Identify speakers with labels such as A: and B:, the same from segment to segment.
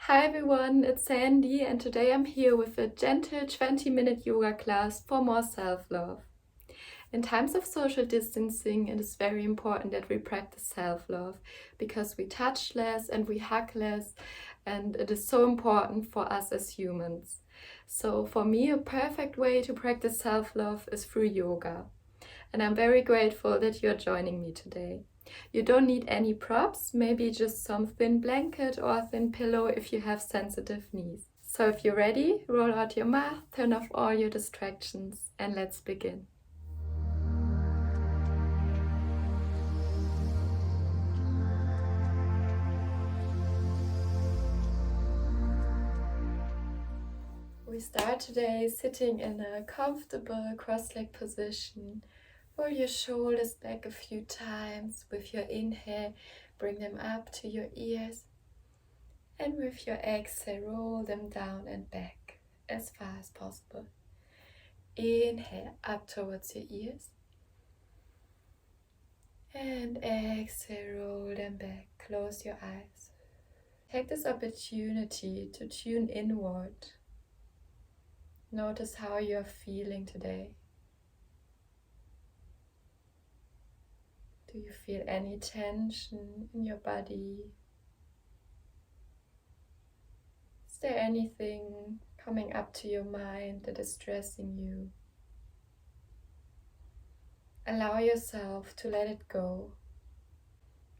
A: Hi everyone, it's Sandy and today I'm here with a gentle 20-minute yoga class for more self-love. In times of social distancing, it is very important that we practice self-love because we touch less and we hug less, and it is so important for us as humans. So for me, a perfect way to practice self-love is through yoga. And I'm very grateful that you're joining me today. You don't need any props, maybe just some thin blanket or a thin pillow if you have sensitive knees. So if you're ready, roll out your mat, turn off all your distractions, and let's begin. We start today sitting in a comfortable cross-leg position. Roll your shoulders back a few times. With your inhale, bring them up to your ears. And with your exhale, roll them down and back as far as possible. Inhale up towards your ears. And exhale, roll them back. Close your eyes. Take this opportunity to tune inward. Notice how you're feeling today. Do you feel any tension in your body? Is there anything coming up to your mind that is stressing you? Allow yourself to let it go.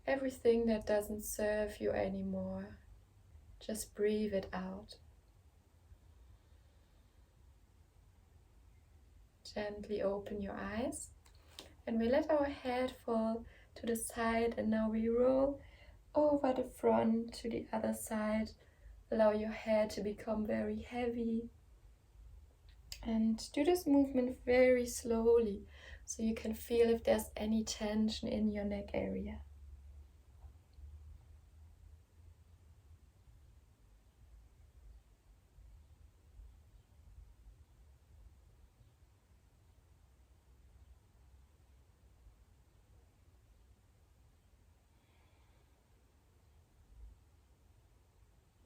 A: Everything that doesn't serve you anymore, just breathe it out. Gently open your eyes and we let our head fall to the side, and now we roll over the front to the other side. Allow your head to become very heavy and do this movement very slowly so you can feel if there's any tension in your neck area.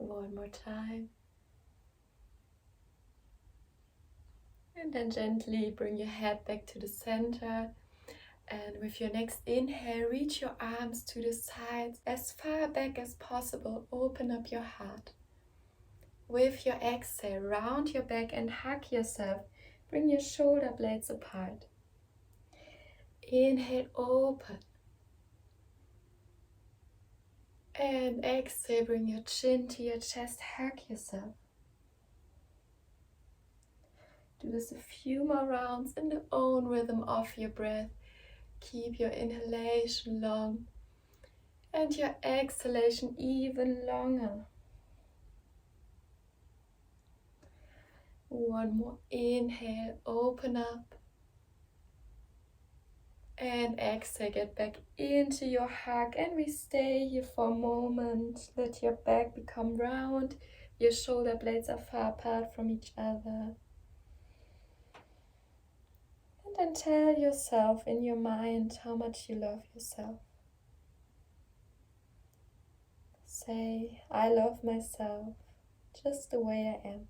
A: One more time. And then gently bring your head back to the center. And with your next inhale, reach your arms to the sides as far back as possible. Open up your heart. With your exhale, round your back and hug yourself. Bring your shoulder blades apart. Inhale, open. And exhale, bring your chin to your chest, hug yourself. Do this a few more rounds in the own rhythm of your breath. Keep your inhalation long and your exhalation even longer. One more inhale, open up. And exhale, get back into your hug, and we stay here for a moment. Let your back become round. Your shoulder blades are far apart from each other. And then tell yourself in your mind how much you love yourself. Say, I love myself just the way I am.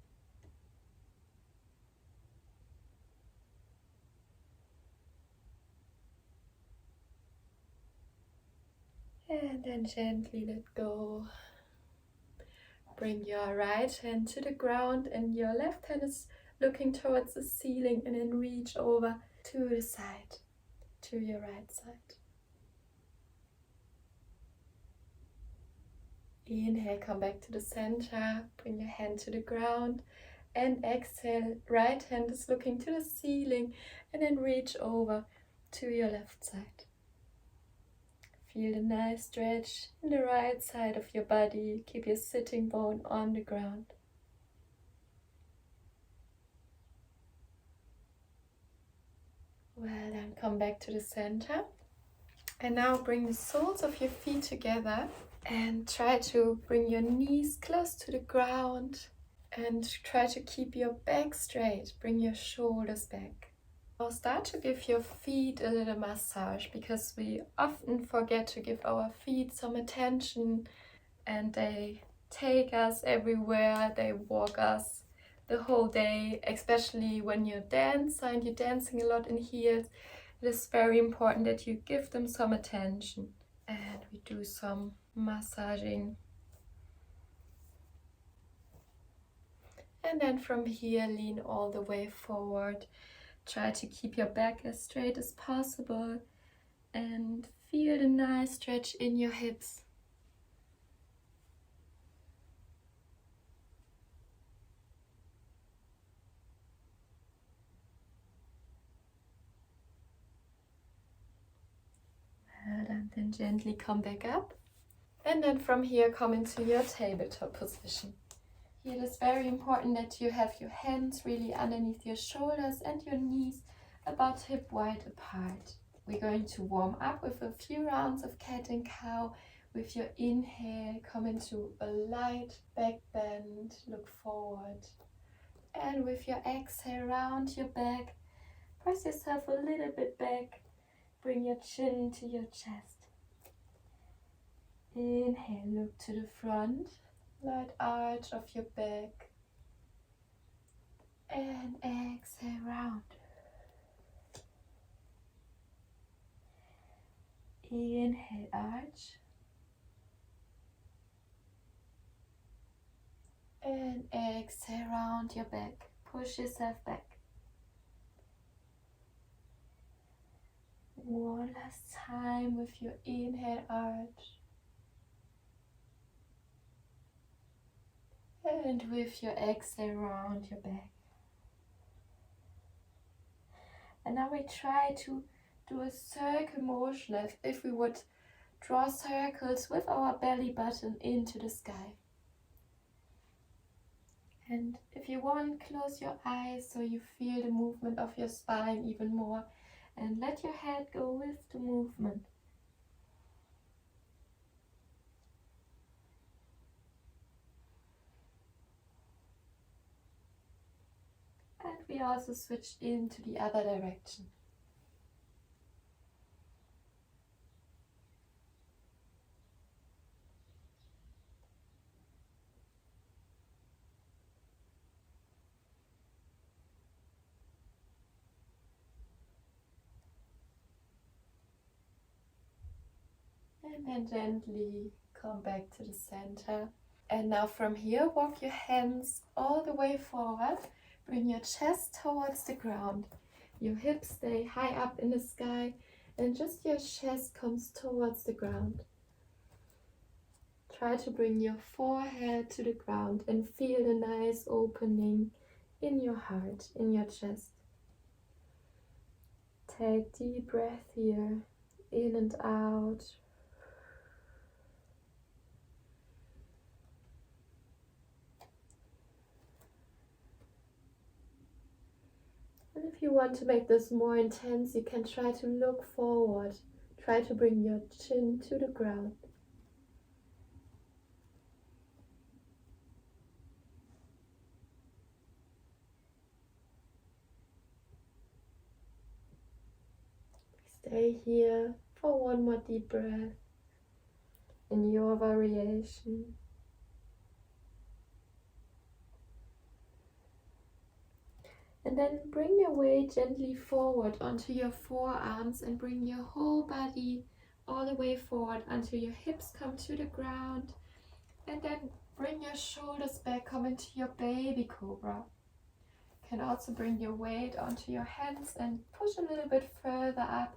A: And then gently let go. Bring your right hand to the ground and your left hand is looking towards the ceiling, and then reach over to the side, to your right side. Inhale, come back to the center, bring your hand to the ground, and exhale, right hand is looking to the ceiling, and then reach over to your left side. Feel a nice stretch in the right side of your body. Keep your sitting bone on the ground. Well done, come back to the center. And now bring the soles of your feet together and try to bring your knees close to the ground and try to keep your back straight. Bring your shoulders back. Now start to give your feet a little massage, because we often forget to give our feet some attention and they take us everywhere. They walk us the whole day, especially when you dance and you're dancing a lot in heels. It is very important that you give them some attention. And we do some massaging. And then from here, lean all the way forward. Try to keep your back as straight as possible and feel the nice stretch in your hips. Well done. Then gently come back up. And then from here, come into your tabletop position. Here it is very important that you have your hands really underneath your shoulders and your knees about hip wide apart. We're going to warm up with a few rounds of cat and cow. With your inhale, come into a light back bend, look forward. And with your exhale, round your back, press yourself a little bit back, bring your chin to your chest. Inhale, look to the front, light arch of your back. And exhale, round. Inhale, arch. And exhale, round your back. Push yourself back. One last time with your inhale, arch. And with your exhale, round your back. And now we try to do a circle motion as if we would draw circles with our belly button into the sky. And if you want, close your eyes so you feel the movement of your spine even more, and let your head go with the movement. And we also switch into the other direction. And then gently come back to the center. And now from here, walk your hands all the way forward. Bring your chest towards the ground. Your hips stay high up in the sky and just your chest comes towards the ground. Try to bring your forehead to the ground and feel the nice opening in your heart, in your chest. Take deep breath here, in and out. And if you want to make this more intense, you can try to look forward. Try to bring your chin to the ground. Stay here for one more deep breath in your variation. And then bring your weight gently forward onto your forearms and bring your whole body all the way forward until your hips come to the ground. And then bring your shoulders back, come into your baby cobra. You can also bring your weight onto your hands and push a little bit further up.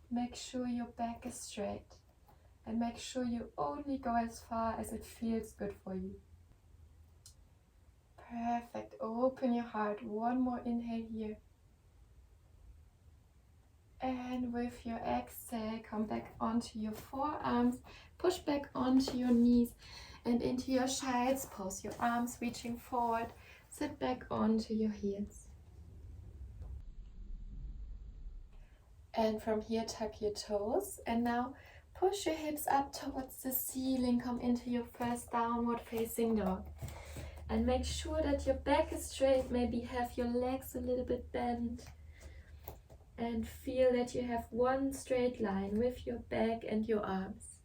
A: Make sure your back is straight and make sure you only go as far as it feels good for you. Perfect. Open your heart. One more inhale here. And with your exhale, come back onto your forearms. Push back onto your knees and into your child's pose. Your arms reaching forward. Sit back onto your heels. And from here, tuck your toes. And now push your hips up towards the ceiling. Come into your first downward facing dog. And make sure that your back is straight. Maybe have your legs a little bit bent. And feel that you have one straight line with your back and your arms.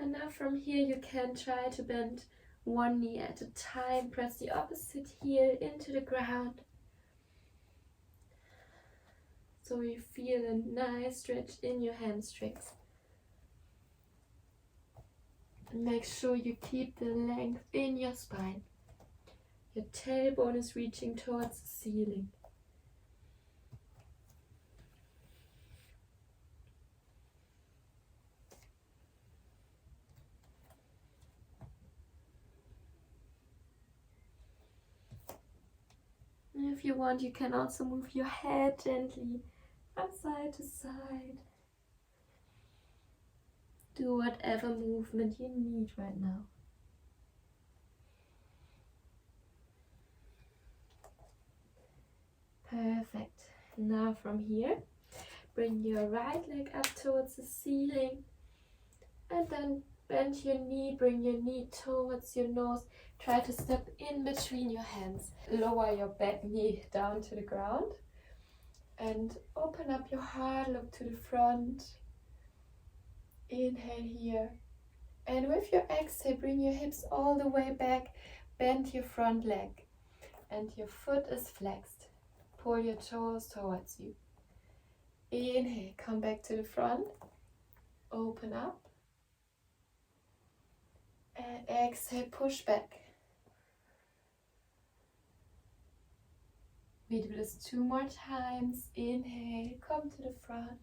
A: And now from here you can try to bend one knee at a time. Press the opposite heel into the ground. So you feel a nice stretch in your hamstrings. And make sure you keep the length in your spine. Your tailbone is reaching towards the ceiling. And if you want, you can also move your head gently from side to side. Do whatever movement you need right now. Perfect. Now from here, bring your right leg up towards the ceiling and then bend your knee, bring your knee towards your nose. Try to step in between your hands. Lower your back knee down to the ground and open up your heart, look to the front. Inhale here. And with your exhale, bring your hips all the way back, bend your front leg and your foot is flexed. Pull your toes towards you. Inhale, come back to the front, open up. And exhale, push back. We do this 2 more times. Inhale, come to the front.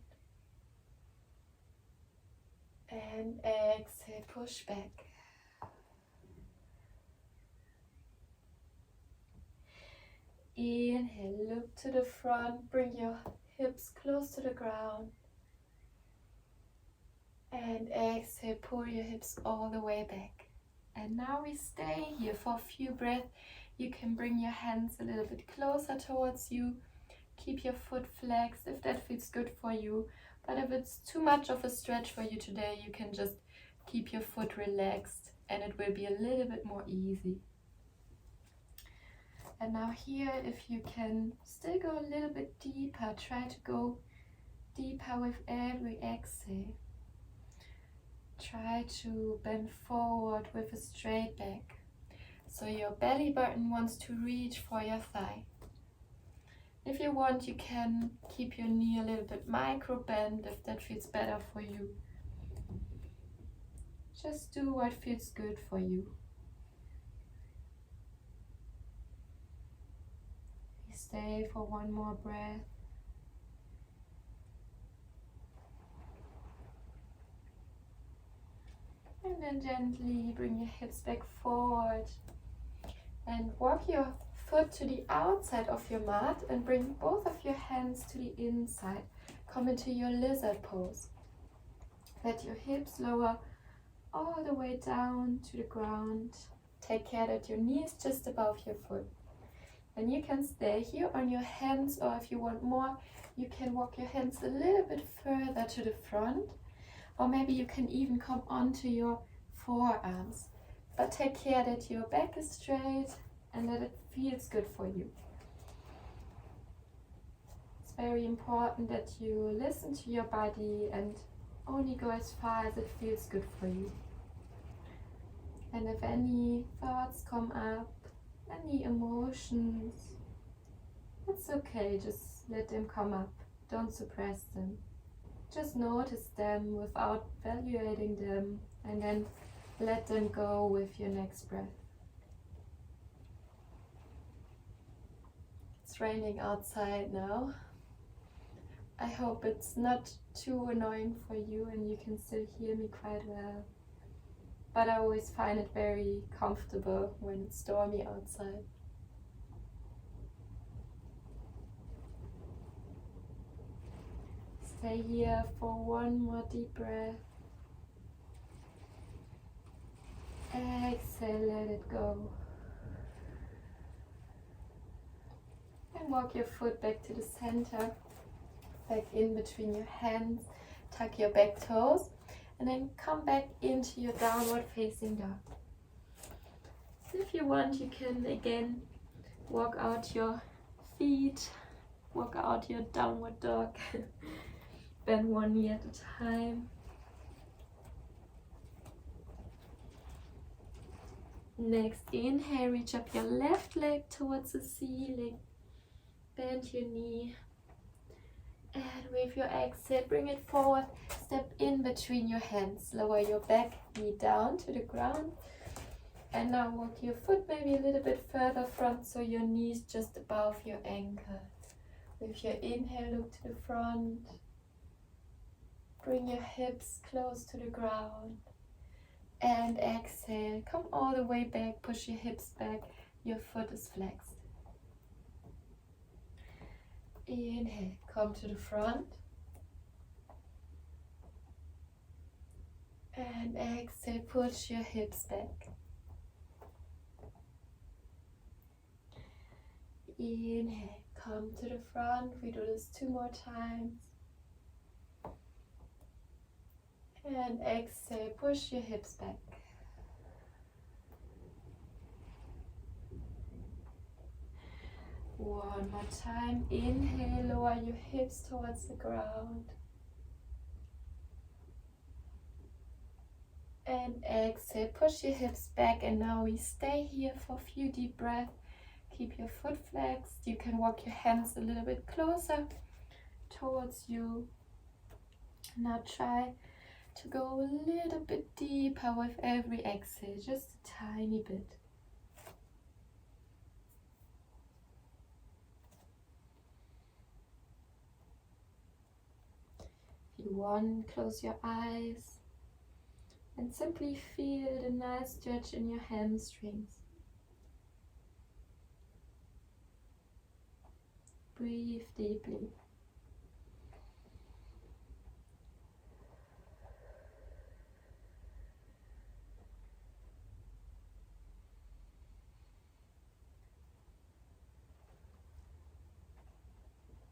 A: And exhale, push back. Inhale, look to the front, bring your hips close to the ground. And exhale, pull your hips all the way back. And now we stay here for a few breaths. You can bring your hands a little bit closer towards you. Keep your foot flexed if that feels good for you. But if it's too much of a stretch for you today, you can just keep your foot relaxed and it will be a little bit more easy. And now here, if you can still go a little bit deeper, try to go deeper with every exhale. Try to bend forward with a straight back. So your belly button wants to reach for your thigh. If you want, you can keep your knee a little bit micro bent if that feels better for you. Just do what feels good for you. Stay for one more breath. And then gently bring your hips back forward and walk your foot to the outside of your mat and bring both of your hands to the inside. Come into your lizard pose. Let your hips lower all the way down to the ground. Take care that your knee is just above your foot. And you can stay here on your hands, or if you want more, you can walk your hands a little bit further to the front, or maybe you can even come onto your forearms. But take care that your back is straight and that it feels good for you. It's very important that you listen to your body and only go as far as it feels good for you. And if any thoughts come up, any emotions, it's okay, just let them come up. Don't suppress them. Just notice them without evaluating them and then let them go with your next breath. It's raining outside now. I hope it's not too annoying for you and you can still hear me quite well. But I always find it very comfortable when it's stormy outside. Stay here for one more deep breath. Exhale, let it go. And walk your foot back to the center, back in between your hands. Tuck your back toes. And then come back into your downward facing dog. If you want, you can again walk out your feet, walk out your downward dog. Bend one knee at a time. Next inhale, reach up your left leg towards the ceiling. Bend your knee. And with your exhale, bring it forward. Step in between your hands. Lower your back knee down to the ground. And now walk your foot maybe a little bit further front so your knees just above your ankle. With your inhale, look to the front. Bring your hips close to the ground. And exhale, come all the way back, push your hips back, your foot is flexed. Inhale, come to the front. And exhale, push your hips back. Inhale, come to the front. We do this 2 more times. And exhale, push your hips back. One more time. Inhale, lower your hips towards the ground. And exhale, push your hips back. And now we stay here for a few deep breaths. Keep your foot flexed. You can walk your hands a little bit closer towards you. Now try to go a little bit deeper with every exhale, just a tiny bit. If you want, close your eyes and simply feel the nice stretch in your hamstrings. Breathe deeply.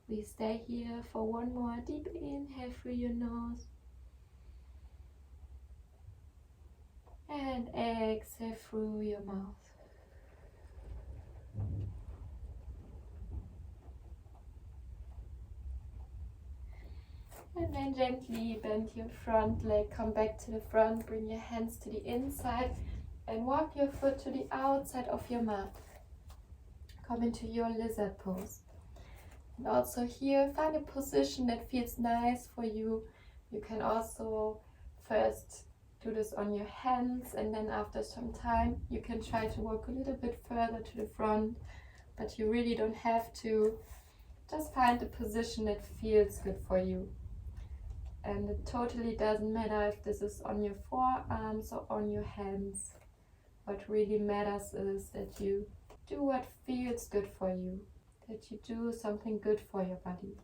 A: We stay here for one more deep inhale through your nose. And exhale through your mouth. And then gently bend your front leg, come back to the front, bring your hands to the inside and walk your foot to the outside of your mat. Come into your lizard pose. And also here, find a position that feels nice for you. You can also first do this on your hands and then after some time you can try to walk a little bit further to the front, but you really don't have to. Just find a position that feels good for you. And it totally doesn't matter if this is on your forearms or on your hands. What really matters is that you do what feels good for you, that you do something good for your body.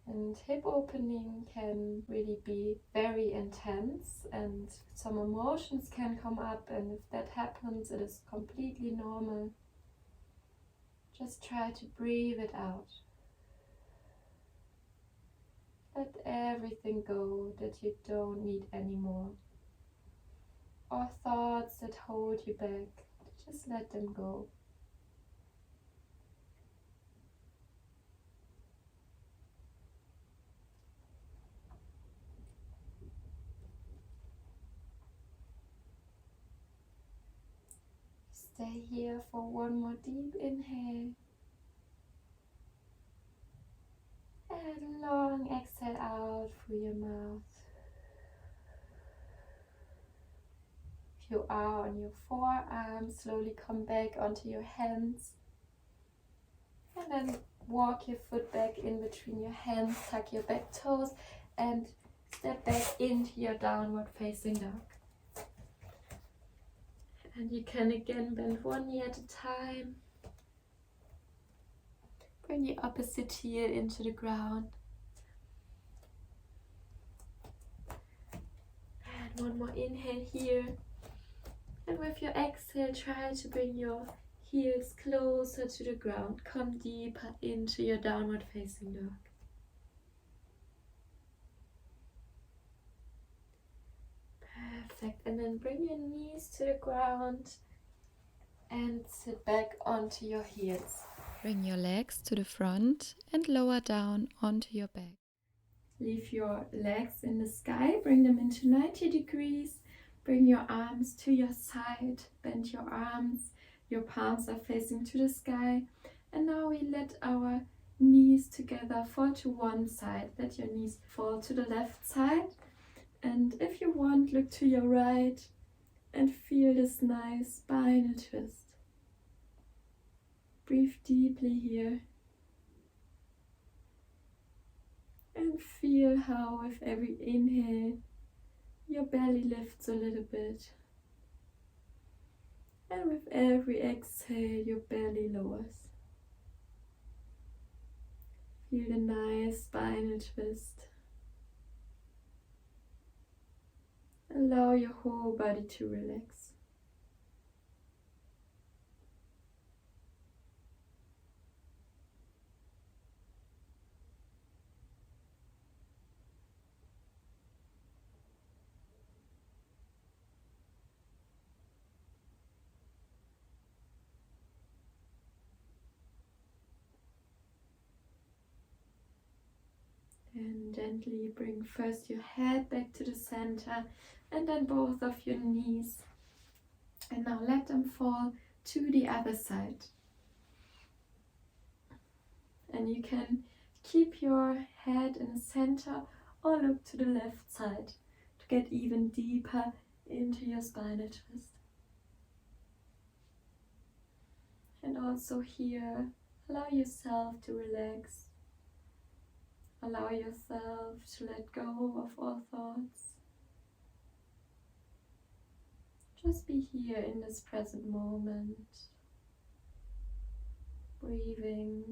A: And hip opening can really be very intense and some emotions can come up, and if that happens, it is completely normal. Just try to breathe it out. Let everything go that you don't need anymore. Or thoughts that hold you back, just let them go. Stay here for one more deep inhale. And long exhale out through your mouth. If you are on your forearms, slowly come back onto your hands. And then walk your foot back in between your hands, tuck your back toes and step back into your downward facing dog. And you can again bend one knee at a time. Bring the opposite heel into the ground. And one more inhale here. And with your exhale, try to bring your heels closer to the ground. Come deeper into your downward facing dog. Perfect. And then bring your knees to the ground and sit back onto your heels. Bring your legs to the front and lower down onto your back. Leave your legs in the sky, bring them into 90 degrees, bring your arms to your side, bend your arms, your palms are facing to the sky, and now we let our knees together fall to one side. Let your knees fall to the left side, and if you want, look to your right and feel this nice spinal twist. Breathe deeply here and feel how with every inhale your belly lifts a little bit, and with every exhale your belly lowers. Feel the nice spinal twist. Allow your whole body to relax. And gently bring first your head back to the center and then both of your knees. And now let them fall to the other side. And you can keep your head in the center or look to the left side to get even deeper into your spinal twist. And also here, allow yourself to relax. Allow yourself to let go of all thoughts. Just be here in this present moment, breathing,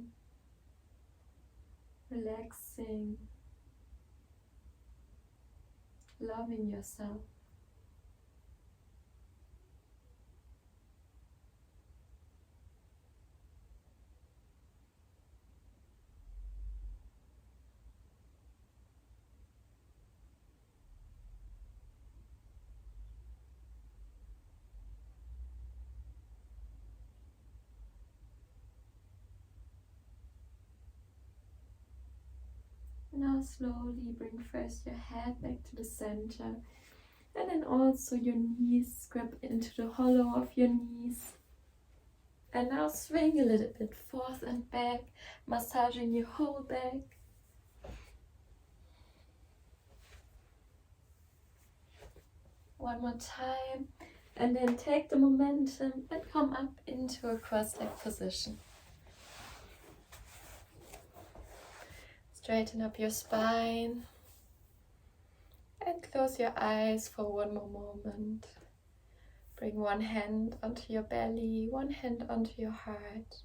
A: relaxing, loving yourself. Now slowly bring first your head back to the center, and then also your knees grab into the hollow of your knees. And now swing a little bit forth and back, massaging your whole back. One more time, and then take the momentum and come up into a cross-leg position. Straighten up your spine and close your eyes for one more moment. Bring one hand onto your belly, one hand onto your heart.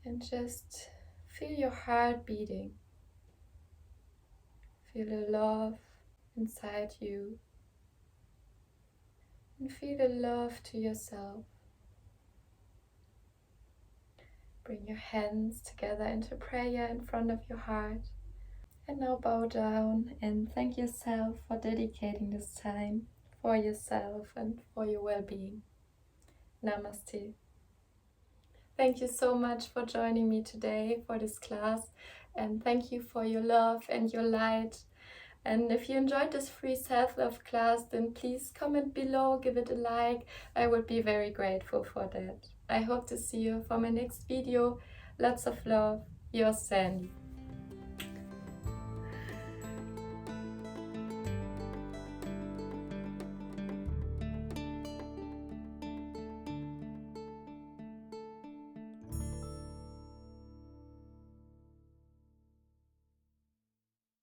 A: And just feel your heart beating. Feel the love inside you. And feel the love to yourself. Bring your hands together into prayer in front of your heart. And now bow down and thank yourself for dedicating this time for yourself and for your well-being. Namaste. Thank you so much for joining me today for this class, and thank you for your love and your light. And if you enjoyed this free self-love class, then please comment below, give it a like. I would be very grateful for that. I hope to see you for my next video. Lots of love, your Sandy.